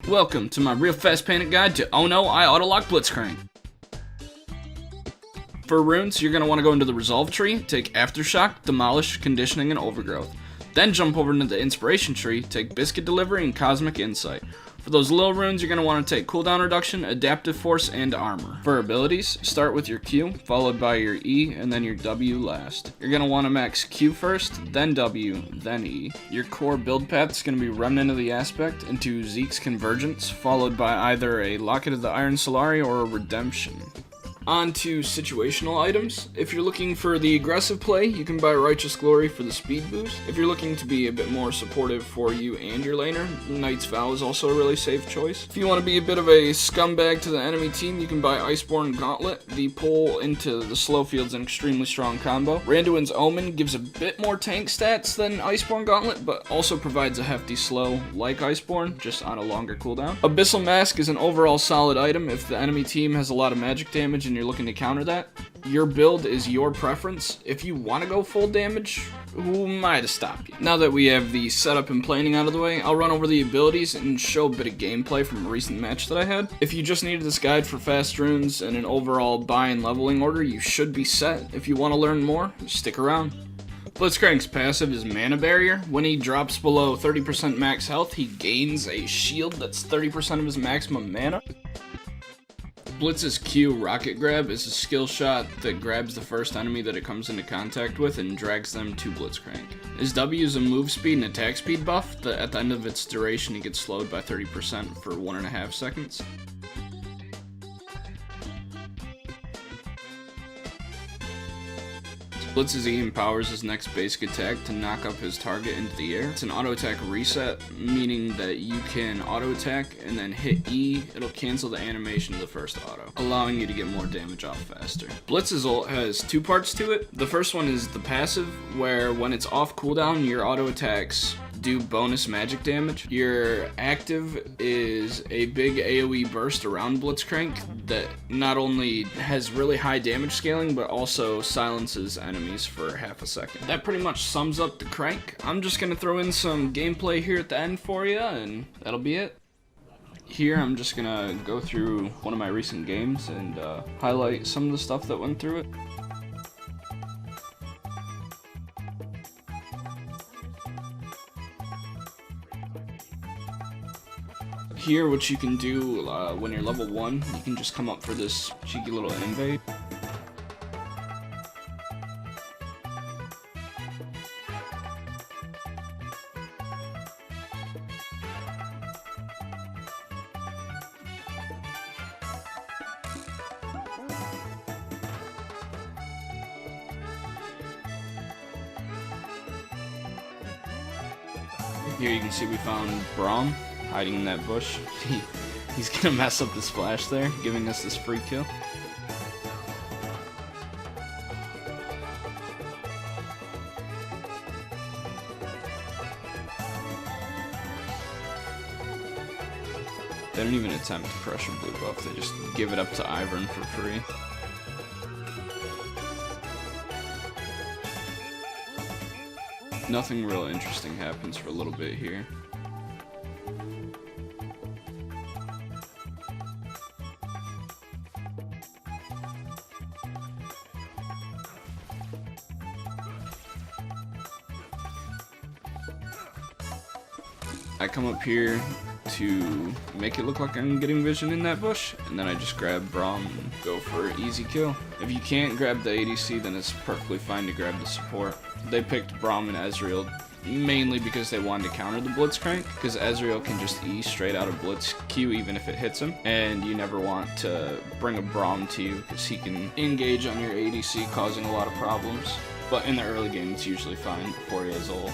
Welcome to my real fast panic guide to Oh No, I Autolock Blitzcrank. For runes, you're going to want to go into the Resolve tree, take Aftershock, Demolish, Conditioning, and Overgrowth. Then jump over into the Inspiration tree, take Biscuit Delivery and Cosmic Insight. For those little runes, you're going to want to take Cooldown Reduction, Adaptive Force, and Armor. For abilities, start with your Q, followed by your E, and then your W last. You're going to want to max Q first, then W, then E. Your core build path is going to be Remnant of the Aspect into Zeke's Convergence, followed by either a Locket of the Iron Solari or a Redemption. On to situational items. If you're looking for the aggressive play, you can buy Righteous Glory for the speed boost. If you're looking to be a bit more supportive for you and your laner, Knight's Vow is also a really safe choice. If you want to be a bit of a scumbag to the enemy team, you can buy Iceborne Gauntlet. The pull into the slow field's an extremely strong combo. Randuin's Omen gives a bit more tank stats than Iceborne Gauntlet, but also provides a hefty slow like Iceborne, just on a longer cooldown. Abyssal Mask is an overall solid item if the enemy team has a lot of magic damage and you're looking to counter that. Your build is your preference. If you want to go full damage, who am I to stop you? Now that we have the setup and planning out of the way, I'll run over the abilities and show a bit of gameplay from a recent match that I had. If you just needed this guide for fast runes and an overall buy and leveling order, you should be set. If you want to learn more, stick around. Blitzcrank's passive is Mana Barrier. When he drops below 30% max health, he gains a shield that's 30% of his maximum mana. Blitz's Q, Rocket Grab, is a skill shot that grabs the first enemy that it comes into contact with and drags them to Blitzcrank. His W is a move speed and attack speed buff that at the end of its duration he gets slowed by 30% for 1.5 seconds. Blitz's E empowers his next basic attack to knock up his target into the air. It's an auto attack reset, meaning that you can auto attack and then hit E, it'll cancel the animation of the first auto, allowing you to get more damage off faster. Blitz's ult has two parts to it. The first one is the passive, where when it's off cooldown, your auto attacks do bonus magic damage. Your active is a big AoE burst around Blitzcrank that not only has really high damage scaling, but also silences enemies for half a second. That pretty much sums up the crank. I'm just gonna throw in some gameplay here at the end for you, and that'll be it. Here, I'm just gonna go through one of my recent games and highlight some of the stuff that went through it. Here, what you can do when you're level 1, you can just come up for this cheeky little invade. Here you can see we found Braum hiding in that bush. He's gonna mess up the splash there, giving us this free kill. They don't even attempt to pressure blue buff, they just give it up to Ivern for free. Nothing real interesting happens for a little bit here. I come up here to make it look like I'm getting vision in that bush, and then I just grab Braum and go for an easy kill. If you can't grab the ADC, then it's perfectly fine to grab the support. They picked Braum and Ezreal mainly because they wanted to counter the Blitzcrank, because Ezreal can just E straight out of Blitz Q even if it hits him, and you never want to bring a Braum to you because he can engage on your ADC, causing a lot of problems. But in the early game, it's usually fine before he has ult.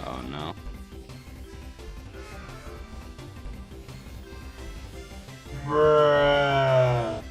Oh no. Bruh.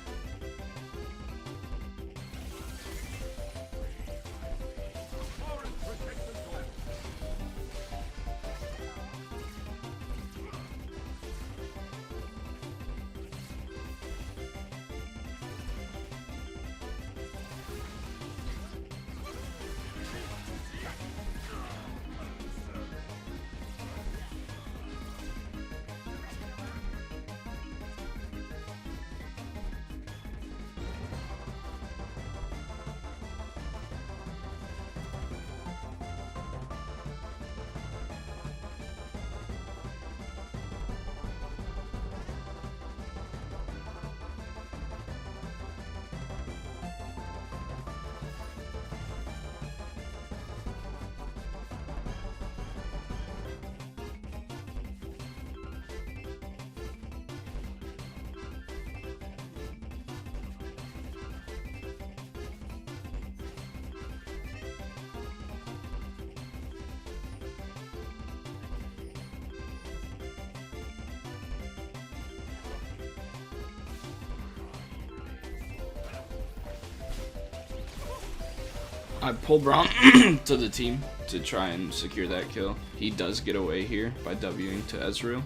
I pull Braum to the team to try and secure that kill. He does get away here by Wing to Ezreal.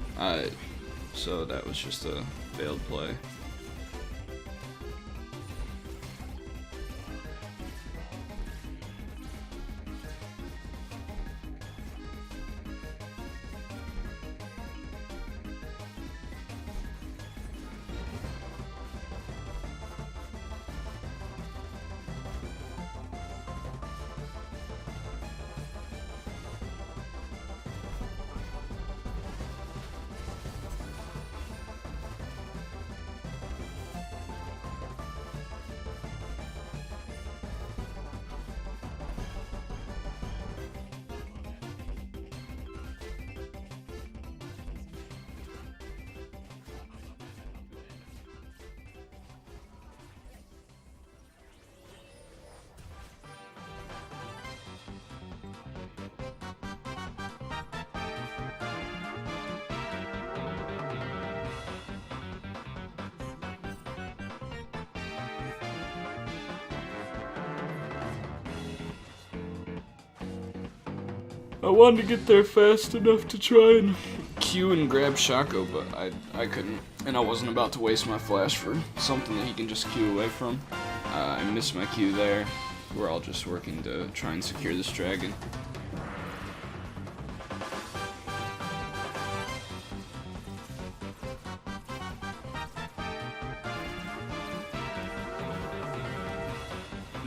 So that was just a failed play. I wanted to get there fast enough to try and Q and grab Shaco, but I couldn't. And I wasn't about to waste my flash for something that he can just Q away from. I missed my Q there. We're all just working to try and secure this dragon.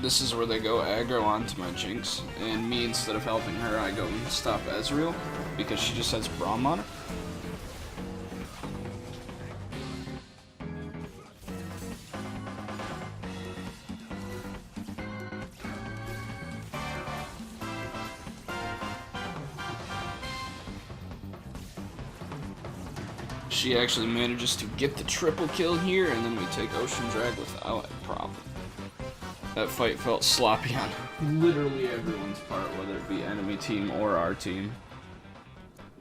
This is where they go aggro onto my Jinx, and me, instead of helping her, I go and stop Ezreal, because she just has Braum on her. She actually manages to get the triple kill here, and then we take Ocean Drag without a problem. That fight felt sloppy on literally everyone's part, whether it be enemy team or our team.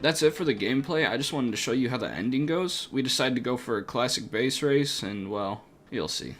That's it for the gameplay. I just wanted to show you how the ending goes. We decided to go for a classic base race, and well, you'll see.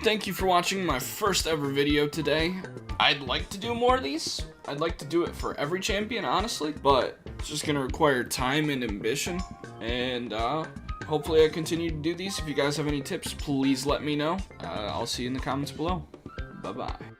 Thank you for watching my first ever video today. I'd like to do more of these. I'd like to do it for every champion, honestly, but it's just gonna require time and ambition. And hopefully I continue to do these. If you guys have any tips, please let me know. I'll see you in the comments below. Bye-bye.